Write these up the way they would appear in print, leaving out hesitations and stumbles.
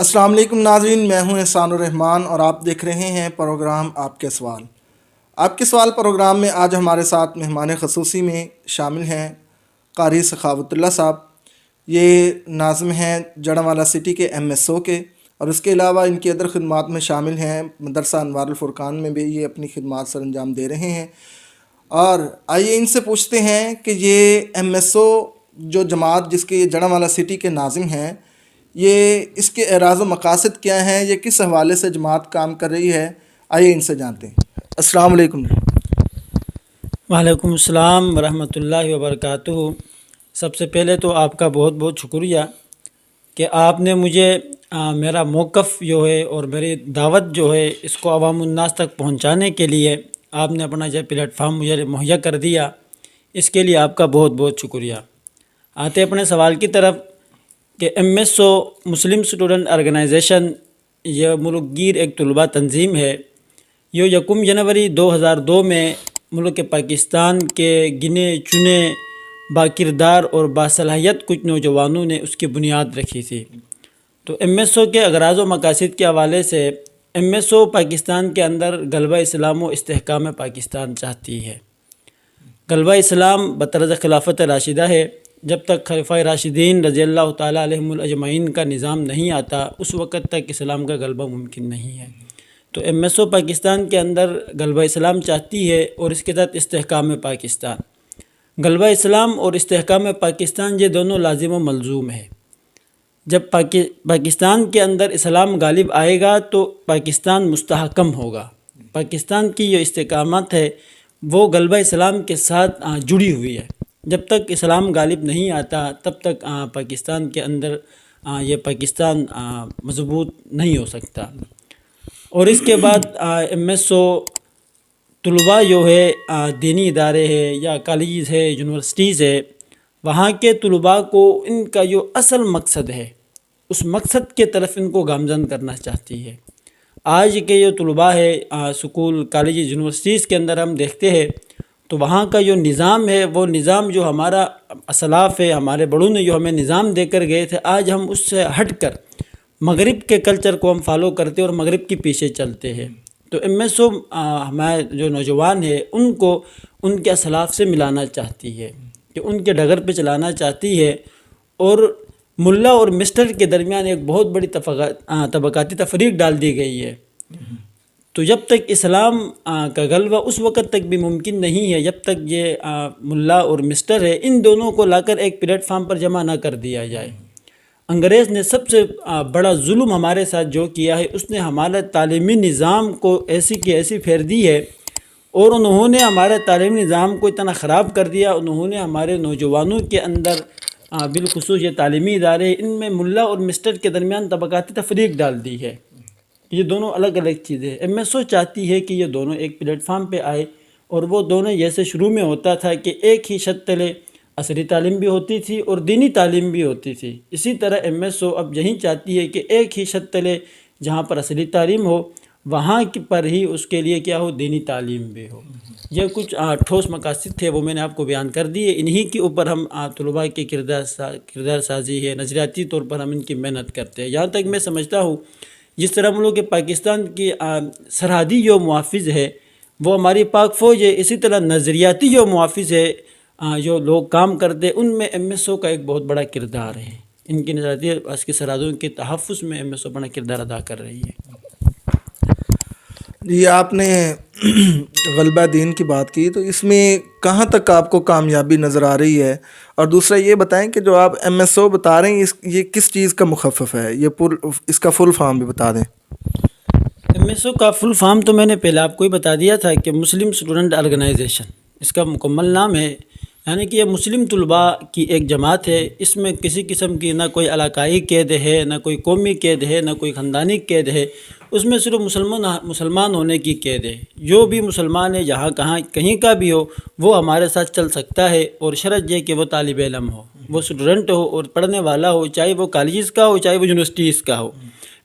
السلام علیکم ناظرین، میں ہوں احسان الرحمان اور آپ دیکھ رہے ہیں پروگرام آپ کے سوال۔ آپ کے سوال پروگرام میں آج ہمارے ساتھ مہمان خصوصی میں شامل ہیں قاری سخاوت اللہ صاحب۔ یہ ناظم ہیں جڑوالا سٹی کے MSO کے، اور اس کے علاوہ ان کی ادر خدمات میں شامل ہیں مدرسہ انوار الفرقان میں بھی یہ اپنی خدمات سر انجام دے رہے ہیں۔ اور آئیے ان سے پوچھتے ہیں کہ یہ MSO جو جماعت جس کے یہ جڑوالا سٹی کے ناظم ہیں، یہ اس کے اعراض و مقاصد کیا ہیں، یہ کس حوالے سے جماعت کام کر رہی ہے، آئیے ان سے جانتے ہیں۔ السلام علیکم۔ وعلیکم السلام ورحمۃ اللہ وبرکاتہ۔ سب سے پہلے تو آپ کا بہت بہت شکریہ کہ آپ نے مجھے میرا موقف جو ہے اور میری دعوت جو ہے اس کو عوام الناس تک پہنچانے کے لیے آپ نے اپنا جو پلیٹ فارم مجھے مہیا کر دیا، اس کے لیے آپ کا بہت بہت شکریہ۔ آتے اپنے سوال کی طرف کہ MSO مسلم اسٹوڈنٹ آرگنائزیشن یہ ملک گیر ایک طلباء تنظیم ہے۔ یہ 1 جنوری 2002 میں ملک پاکستان کے گنے چنے باکردار اور باصلاحیت کچھ نوجوانوں نے اس کی بنیاد رکھی تھی۔ تو MSO کے اغراض و مقاصد کے حوالے سے MSO پاکستان کے اندر غلبہ اسلام و استحکام پاکستان چاہتی ہے۔ غلبہ اسلام بطرز خلافت راشدہ ہے۔ جب تک خلفۂ راشدین رضی اللہ تعالیٰ علیہم الاجمعین کا نظام نہیں آتا اس وقت تک اسلام کا غلبہ ممکن نہیں ہے۔ تو MSO پاکستان کے اندر غلبہ اسلام چاہتی ہے اور اس کے ساتھ استحکام پاکستان۔ غلبہ اسلام اور استحکام پاکستان یہ دونوں لازم و ملزوم ہے۔ جب پاکستان کے اندر اسلام غالب آئے گا تو پاکستان مستحکم ہوگا۔ پاکستان کی جو استحکامات ہے وہ غلبہ اسلام کے ساتھ جڑی ہوئی ہے۔ جب تک اسلام غالب نہیں آتا تب تک پاکستان کے اندر یہ پاکستان مضبوط نہیں ہو سکتا۔ اور اس کے بعد MSO طلباء جو ہے دینی ادارے ہے یا کالجز ہے، یونیورسٹیز ہے، وہاں کے طلباء کو ان کا جو اصل مقصد ہے اس مقصد کے طرف ان کو گامزن کرنا چاہتی ہے۔ آج کے جو طلباء ہے سکول کالجز یونیورسٹیز کے اندر ہم دیکھتے ہیں تو وہاں کا جو نظام ہے وہ نظام جو ہمارا اسلاف ہے، ہمارے بڑوں نے جو ہمیں نظام دے کر گئے تھے، آج ہم اس سے ہٹ کر مغرب کے کلچر کو ہم فالو کرتے اور مغرب کے پیچھے چلتے ہیں۔ تو MSO ہمارے جو نوجوان ہیں ان کو ان کے اسلاف سے ملانا چاہتی ہے کہ ان کے ڈگر پہ چلانا چاہتی ہے، اور ملا اور مسٹر کے درمیان ایک بہت بڑی طبقاتی تفریق ڈال دی گئی ہے۔ تو جب تک اسلام کا غلبہ اس وقت تک بھی ممکن نہیں ہے جب تک یہ ملا اور مسٹر ہے ان دونوں کو لا کر ایک پلیٹ فارم پر جمع نہ کر دیا جائے۔ انگریز نے سب سے بڑا ظلم ہمارے ساتھ جو کیا ہے اس نے ہمارے تعلیمی نظام کو ایسی کی ایسی پھیر دی ہے، اور انہوں نے ہمارے تعلیمی نظام کو اتنا خراب کر دیا، انہوں نے ہمارے نوجوانوں کے اندر بالخصوص یہ تعلیمی ادارے ان میں ملا اور مسٹر کے درمیان طبقاتی تفریق ڈال دی ہے۔ یہ دونوں الگ الگ چیزیں ہیں۔ MSO چاہتی ہے کہ یہ دونوں ایک پلیٹ فارم پہ آئے، اور وہ دونوں جیسے شروع میں ہوتا تھا کہ ایک ہی چھت تلے عصری تعلیم بھی ہوتی تھی اور دینی تعلیم بھی ہوتی تھی، اسی طرح MSO اب یہی چاہتی ہے کہ ایک ہی چھت تلے جہاں پر عصری تعلیم ہو وہاں پر ہی اس کے لیے کیا ہو، دینی تعلیم بھی ہو۔ یہ کچھ ٹھوس مقاصد تھے، وہ میں نے آپ کو بیان کر دیے۔ انہی کے اوپر ہم طلباء کی کردار سازی ہے، نظریاتی طور پر ہم ان کی محنت کرتے ہیں۔ یہاں تک میں سمجھتا ہوں جس طرح ہم لوگ کے پاکستان کی سرحدی جو محافظ ہے وہ ہماری پاک فوج ہے، اسی طرح نظریاتی جو محافظ ہے جو لوگ کام کرتے ہیں ان میں MSO کا ایک بہت بڑا کردار ہے۔ ان کی نظریاتی اس کی سرحدوں کے تحفظ میں MSO بڑا کردار ادا کر رہی ہے۔ جی، آپ نے غلبہ دین کی بات کی، تو اس میں کہاں تک آپ کو کامیابی نظر آ رہی ہے؟ اور دوسرا یہ بتائیں کہ جو آپ MSO بتا رہے ہیں یہ کس چیز کا مخفف ہے، اس کا فل فارم بھی بتا دیں۔ MSO کا فل فارم تو میں نے پہلے آپ کو ہی بتا دیا تھا کہ مسلم اسٹوڈنٹ آرگنائزیشن اس کا مکمل نام ہے، یعنی کہ یہ مسلم طلباء کی ایک جماعت ہے۔ اس میں کسی قسم کی نہ کوئی علاقائی قید ہے، نہ کوئی قومی قید ہے، نہ کوئی خاندانی قید ہے، اس میں صرف مسلمان ہونے کی قید ہے۔ جو بھی مسلمان ہے جہاں کہیں کا بھی ہو وہ ہمارے ساتھ چل سکتا ہے، اور شرط یہ کہ وہ طالب علم ہو، وہ اسٹوڈنٹ ہو اور پڑھنے والا ہو، چاہے وہ کالجز کا ہو چاہے وہ یونیورسٹیز کا ہو۔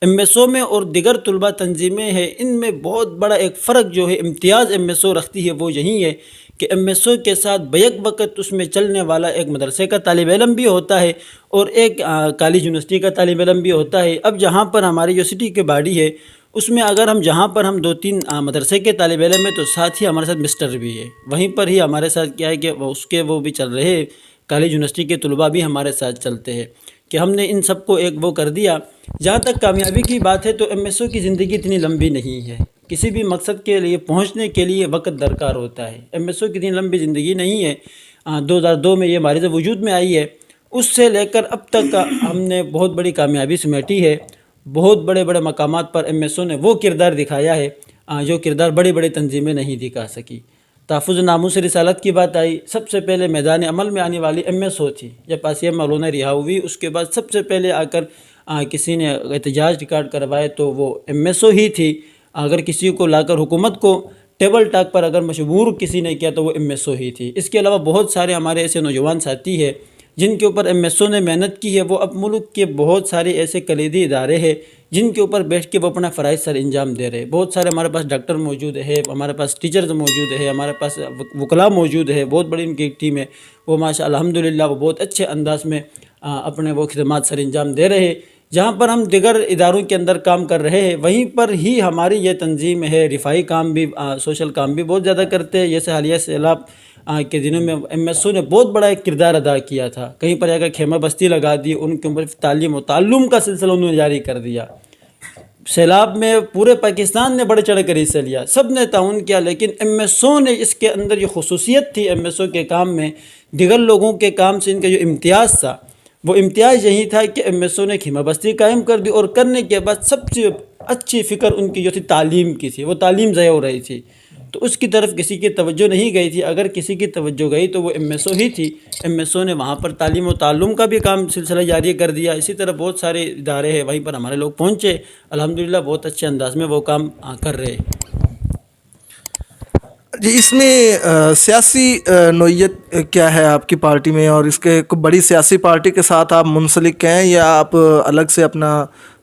ایم ایس او میں اور دیگر طلبہ تنظیمیں ہیں، ان میں بہت بڑا ایک فرق جو ہے، امتیاز ایم ایس او رکھتی ہے وہ یہی ہے کہ ایم ایس او کے ساتھ بیک وقت اس میں چلنے والا ایک مدرسے کا طالب علم بھی ہوتا ہے اور ایک کالج یونیورسٹی کا طالب علم بھی ہوتا ہے۔ اب جہاں پر ہماری یونیورسٹی کی باڈی ہے، اس میں اگر ہم جہاں پر ہم 2-3 مدرسے کے طالب علم ہیں تو ساتھ ہی ہمارے ساتھ مسٹر بھی ہے، وہیں پر ہی ہمارے ساتھ کیا ہے کہ وہ بھی چل رہے ہیں، کالج یونیورسٹی کے طلباء بھی ہمارے ساتھ چلتے ہیں کہ ہم نے ان سب کو ایک وہ کر دیا۔ جہاں تک کامیابی کی بات ہے تو ایم ایس او کی زندگی اتنی لمبی نہیں ہے، کسی بھی مقصد کے لیے پہنچنے کے لیے وقت درکار ہوتا ہے۔ ایم ایس او کی اتنی لمبی زندگی نہیں ہے۔ 2002 میں یہ ہمارے وجود میں آئی ہے، اس سے لے کر اب تک ہم نے بہت بڑی کامیابی سمیٹی ہے، بہت بڑے بڑے مقامات پر ایم ایس او نے وہ کردار دکھایا ہے جو کردار بڑی بڑی تنظیمیں نہیں دکھا سکی۔ تحفظ ناموس رسالت کی بات آئی، سب سے پہلے میدان عمل میں آنے والی ایم ایس او تھی۔ جب آسیہ مولانا رہا ہوئی، اس کے بعد سب سے پہلے آ کر کسی نے احتجاج ریکارڈ کروائے تو وہ ایم ایس او ہی تھی۔ اگر کسی کو لا کر حکومت کو ٹیبل ٹاک پر اگر مجبور کسی نے کیا تو وہ ایم ایس او ہی تھی۔ اس کے علاوہ بہت سارے ہمارے ایسے نوجوان ساتھی ہیں جن کے اوپر ایم ایس او نے محنت کی ہے۔ وہ اب ملک کے بہت سارے ایسے کلیدی ادارے ہیں جن کے اوپر بیٹھ کے وہ اپنا فرائض سر انجام دے رہے ہیں۔ بہت سارے ہمارے پاس ڈاکٹر موجود ہے، ہمارے پاس ٹیچرز موجود ہے، ہمارے پاس وکلاء موجود ہے، بہت بڑی ان کی ایک ٹیم ہے۔ وہ ماشاء الحمدللہ وہ بہت اچھے انداز میں اپنے وہ خدمات سر انجام دے رہے ہیں۔ جہاں پر ہم دیگر اداروں کے اندر کام کر رہے ہیں وہیں پر ہی ہماری یہ تنظیم ہے، رفاہی کام بھی، سوشل کام بھی بہت زیادہ کرتے ہیں۔ جیسے حالیہ سیلاب کے دنوں میں ایم ایس او نے بہت بڑا ایک کردار ادا کیا تھا، کہیں پر جا کر خیمہ بستی لگا دی، ان کے اوپر تعلیم و تعلم کا سلسلہ انہوں نے جاری کر دیا۔ سیلاب میں پورے پاکستان نے بڑھ چڑھ کر حصہ لیا، سب نے تعاون کیا، لیکن ایم ایس او نے اس کے اندر یہ خصوصیت تھی ایم ایس او کے کام میں، دیگر لوگوں کے کام سے ان کا جو امتیاز تھا وہ امتیاز یہی تھا کہ ایم ایس او نے خیمہ بستی قائم کر دی، اور کرنے کے بعد سب سے اچھی فکر ان کی جو تھی تعلیم کی تھی، وہ تعلیم ضائع ہو رہی تھی تو اس کی طرف کسی کی توجہ نہیں گئی تھی۔ اگر کسی کی توجہ گئی تو وہ ایم ایس او ہی تھی۔ ایم ایس او نے وہاں پر تعلیم و تعلم کا بھی کام سلسلہ جاری کر دیا۔ اسی طرح بہت سارے ادارے ہیں، وہیں پر ہمارے لوگ پہنچے، الحمدللہ بہت اچھے انداز میں وہ کام کر رہے ہیں۔ جی، اس میں سیاسی نوعیت کیا ہے آپ کی پارٹی میں، اور اس کے کوئی بڑی سیاسی پارٹی کے ساتھ آپ منسلک ہیں یا آپ الگ سے اپنا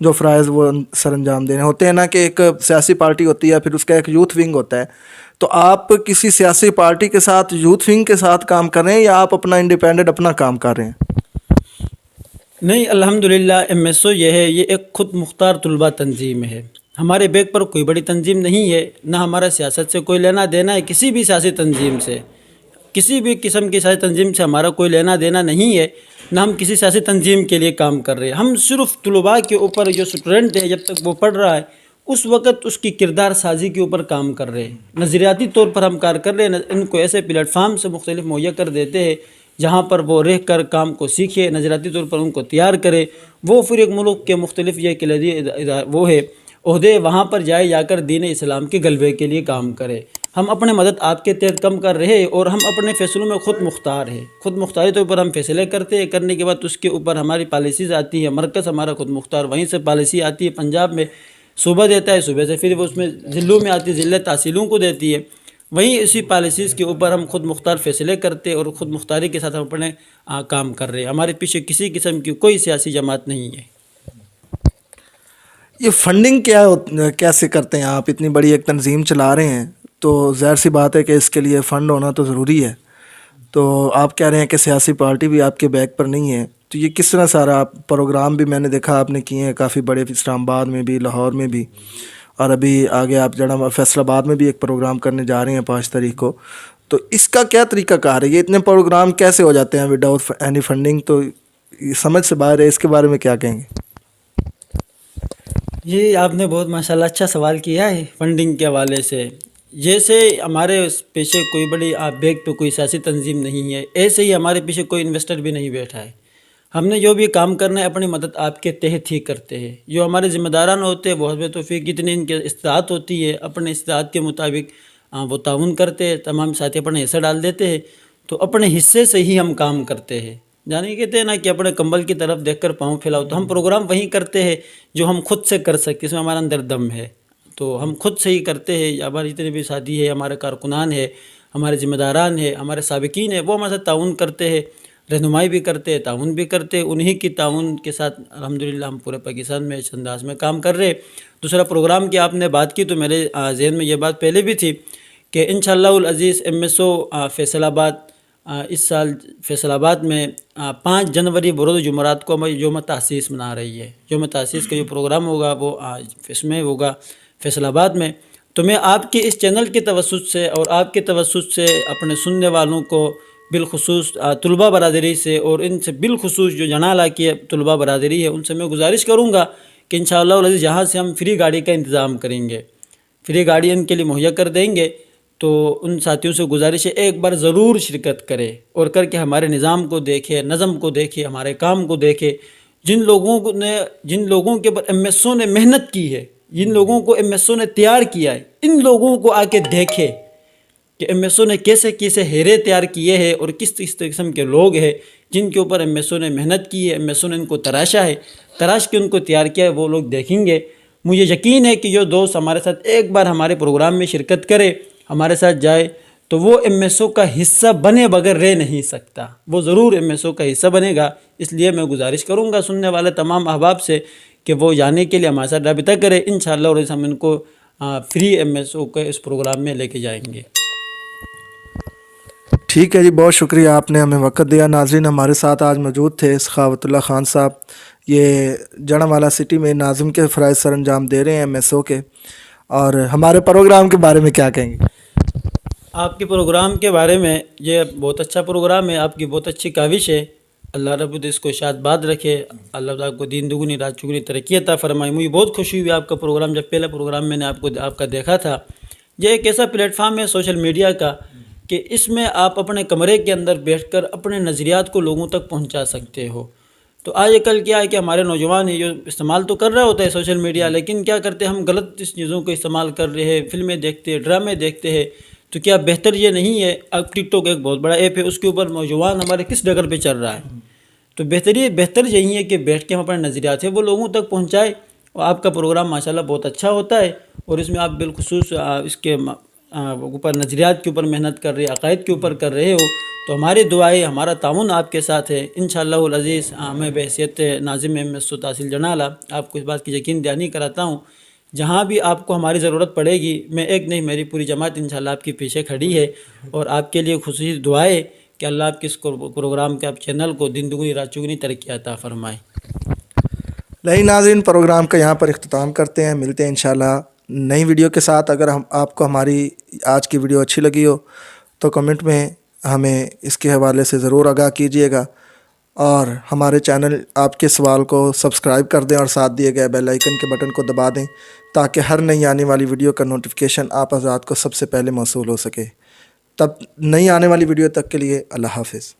جو فرائض وہ سر انجام دینے ہوتے ہیں نا، کہ ایک سیاسی پارٹی ہوتی ہے پھر اس کا ایک یوتھ ونگ ہوتا ہے، تو آپ کسی سیاسی پارٹی کے ساتھ یوتھ ونگ کے ساتھ کام کر رہے ہیں یا آپ اپنا انڈیپینڈنٹ اپنا کام کر رہے ہیں؟ نہیں، الحمدللہ ایم ایس او یہ ہے، یہ ایک خود مختار طلبہ تنظیم ہے۔ ہمارے بیک پر کوئی بڑی تنظیم نہیں ہے، نہ ہمارا سیاست سے کوئی لینا دینا ہے، کسی بھی سیاسی تنظیم سے، کسی بھی قسم کی سیاسی تنظیم سے ہمارا کوئی لینا دینا نہیں ہے، نہ ہم کسی سیاسی تنظیم کے لیے کام کر رہے ہیں۔ ہم صرف طلباء کے اوپر، جو اسٹوڈنٹ ہے جب تک وہ پڑھ رہا ہے اس وقت اس کی کردار سازی کے اوپر کام کر رہے ہیں، نظریاتی طور پر ہم کار کر رہے ہیں، ان کو ایسے پلیٹ فارم سے مختلف مہیا کر دیتے ہیں جہاں پر وہ رہ کر کام کو سیکھے، نظریاتی طور پر ان کو تیار کرے، وہ پھر ایک ملک کے مختلف یہ کلیدی وہ ہے عہدے، وہاں پر جا کر دین اسلام کے غلبے کے لیے کام کرے۔ ہم اپنے مدد آپ کے تحت کم کر رہے ہیں اور ہم اپنے فیصلوں میں خود مختار ہیں، خود مختاری طور پر ہم فیصلے کرتے ہیں، کرنے کے بعد اس کے اوپر ہماری پالیسیز آتی ہے، مرکز ہمارا خود مختار، وہیں سے پالیسی آتی ہے، پنجاب میں صوبہ دیتا ہے، صوبے سے پھر وہ اس میں ضلعوں میں آتی ہے، ضلع تحصیلوں کو دیتی ہے، وہیں اسی پالیسیز کے اوپر ہم خود مختار فیصلے کرتے اور خود مختاری کے ساتھ ہم اپنے کام کر رہے ہیں۔ ہمارے پیچھے کسی قسم کی کوئی سیاسی جماعت نہیں ہے۔ یہ فنڈنگ کیسے کرتے ہیں آپ؟ اتنی بڑی ایک تنظیم چلا رہے ہیں تو ظاہر سی بات ہے کہ اس کے لیے فنڈ ہونا تو ضروری ہے، تو آپ کہہ رہے ہیں کہ سیاسی پارٹی بھی آپ کے بیک پر نہیں ہے، تو یہ کس طرح سارا پروگرام بھی میں نے دیکھا آپ نے کیے ہیں کافی بڑے، اسلام آباد میں بھی، لاہور میں بھی، اور ابھی آگے آپ جڑا فیصل آباد میں بھی ایک پروگرام کرنے جا رہے ہیں 5 تاریخ کو، تو اس کا کیا طریقہ کار ہے؟ یہ اتنے پروگرام کیسے ہو جاتے ہیں وداؤٹ اینی فنڈنگ؟ تو یہ سمجھ سے باہر ہے، اس کے بارے میں کیا کہیں گے؟ یہ آپ نے بہت ماشاءاللہ اچھا سوال کیا ہے فنڈنگ کے حوالے سے۔ جیسے ہمارے پیچھے کوئی بڑی بیک پہ کوئی سیاسی تنظیم نہیں ہے، ایسے ہی ہمارے پیچھے کوئی انویسٹر بھی نہیں بیٹھا ہے۔ ہم نے جو بھی کام کرنا ہے اپنی مدد آپ کے تحت ہی کرتے ہیں، جو ہمارے ذمہ داران ہوتے ہیں وہ حسب توفیق جتنی ان کے استطاعت ہوتی ہے اپنے استطاعت کے مطابق وہ تعاون کرتے ہیں، تمام ساتھی اپنے حصہ ڈال دیتے ہیں، تو اپنے حصے سے ہی ہم کام کرتے ہیں۔ یعنی کہتے ہیں نا کہ اپنے کمبل کی طرف دیکھ کر پاؤں پھیلاؤ، تو ہم پروگرام وہیں کرتے ہیں جو ہم خود سے کر سکتے، اس میں ہمارا اندر دم ہے، تو ہم خود سے ہی کرتے ہیں۔ ہمارے جتنے بھی ساتھی ہیں، ہمارے کارکنان ہیں، ہمارے ذمہ داران ہیں، ہمارے سابقین ہیں، وہ ہمارے ساتھ تعاون کرتے ہیں۔ رہنمائی بھی کرتے، تعاون بھی کرتے، انہی کی تعاون کے ساتھ الحمدللہ ہم پورے پاکستان میں اس انداز میں کام کر رہے۔ دوسرا پروگرام کی آپ نے بات کی تو میرے ذہن میں یہ بات پہلے بھی تھی کہ انشاءاللہ العزیز MSO فیصل آباد اس سال فیصل آباد میں 5 جنوری بروز جمعرات کو ہماری یوم تاسیس منا رہی ہے۔ یوم تاسیس کا جو پروگرام ہوگا وہ اس میں ہوگا فیصل آباد میں۔ تو میں آپ کے اس چینل کے توسط سے اور آپ کے توسط سے اپنے سننے والوں کو بالخصوص طلباء برادری سے اور ان سے بالخصوص جو جنالہ کی طلباء برادری ہے ان سے میں گزارش کروں گا کہ انشاءاللہ العزیز یہاں سے ہم فری گاڑی کا انتظام کریں گے، فری گاڑی ان کے لیے مہیا کر دیں گے۔ تو ان ساتھیوں سے گزارش ہے ایک بار ضرور شرکت کرے اور کر کے ہمارے نظام کو دیکھے، نظم کو دیکھے، ہمارے کام کو دیکھے۔ جن لوگوں کے اوپر MSO نے محنت کی ہے، جن لوگوں کو MSO نے تیار کیا ہے، ان لوگوں کو آ کے دیکھے کہ MSO نے کیسے کیسے ہیرے تیار کیے ہیں اور کس قسم کے لوگ ہیں جن کے اوپر MSO نے محنت کی ہے، MSO نے ان کو تراشا ہے، تراش کے ان کو تیار کیا ہے، وہ لوگ دیکھیں گے۔ مجھے یقین ہے کہ جو دوست ہمارے ساتھ ایک بار ہمارے پروگرام میں شرکت کرے، ہمارے ساتھ جائے تو وہ MSO کا حصہ بنے بغیر رہ نہیں سکتا، وہ ضرور MSO کا حصہ بنے گا۔ اس لیے میں گزارش کروں گا سننے والے تمام احباب سے کہ وہ جانے کے لیے ہمارے ساتھ رابطہ کرے، انشاءاللہ اور ہم ان کو فری MSO کے اس پروگرام میں لے کے جائیں گے۔ ٹھیک ہے جی، بہت شکریہ، آپ نے ہمیں وقت دیا۔ ناظرین، ہمارے ساتھ آج موجود تھے سخاوت اللہ خان صاحب، یہ جڑانوالہ سٹی میں ناظم کے فرائض سر انجام دے رہے ہیں MSO کے، اور ہمارے پروگرام کے بارے میں کیا کہیں گے؟ آپ کے پروگرام کے بارے میں یہ بہت اچھا پروگرام ہے، آپ کی بہت اچھی کاوش ہے، اللہ رب العزت اس کو شاد باد رکھے، اللہ تعالیٰ کو دین دگنی رات چگنی ترقی عطا فرمائے۔ مجھے بہت خوشی ہوئی آپ کا پروگرام، جب پہلا پروگرام میں نے آپ کا دیکھا تھا۔ یہ ایک ایسا پلیٹ فارم ہے سوشل میڈیا کا کہ اس میں آپ اپنے کمرے کے اندر بیٹھ کر اپنے نظریات کو لوگوں تک پہنچا سکتے ہو۔ تو آج کل کیا ہے کہ ہمارے نوجوان یہ استعمال تو کر رہا ہوتا ہے سوشل میڈیا، لیکن کیا کرتے ہیں ہم غلط اس چیزوں کو استعمال کر رہے ہیں، فلمیں دیکھتے ہیں، ڈرامے دیکھتے ہیں۔ تو کیا بہتر یہ نہیں ہے، اب ٹک ٹاک ایک بہت بڑا ایپ ہے، اس کے اوپر نوجوان ہمارے کس ڈگر پہ چل رہا ہے، تو بہتر یہی ہے کہ بیٹھ کے ہم اپنے نظریات ہیں وہ لوگوں تک پہنچائے۔ اور آپ کا پروگرام ماشاءاللہ بہت اچھا ہوتا ہے، اور اس میں آپ بالخصوص اس کے اوپر نظریات کے اوپر محنت کر رہے، عقائد کے اوپر کر رہے ہو، تو ہماری دعائیں، ہمارا تعاون آپ کے ساتھ ہے انشاءاللہ العزیز۔ میں بحیثیت ناظم MSO تحصیل جنالہ آپ کو اس بات کی یقین دہانی کراتا ہوں، جہاں بھی آپ کو ہماری ضرورت پڑے گی، میں ایک نہیں میری پوری جماعت انشاءاللہ آپ کے پیچھے کھڑی ہے، اور آپ کے لیے خصوصی دعائیں کہ اللہ آپ کے اس پروگرام کے آپ چینل کو دین دگنی رات چگنی ترقی عطا فرمائے۔ نہیں ناظرین، پروگرام کا یہاں پر اختتام کرتے ہیں، ملتے ہیں انشاءاللہ نئی ویڈیو کے ساتھ۔ اگر آپ کو ہماری آج کی ویڈیو اچھی لگی ہو تو کمنٹ میں ہمیں اس کے حوالے سے ضرور آگاہ کیجیے گا، اور ہمارے چینل آپ کے سوال کو سبسکرائب کر دیں اور ساتھ دیے گئے بیل آئیکن کے بٹن کو دبا دیں تاکہ ہر نئی آنے والی ویڈیو کا نوٹیفیکیشن آپ حضرات کو سب سے پہلے موصول ہو سکے۔ تب نئی آنے والی ویڈیو تک کے لیے اللہ حافظ۔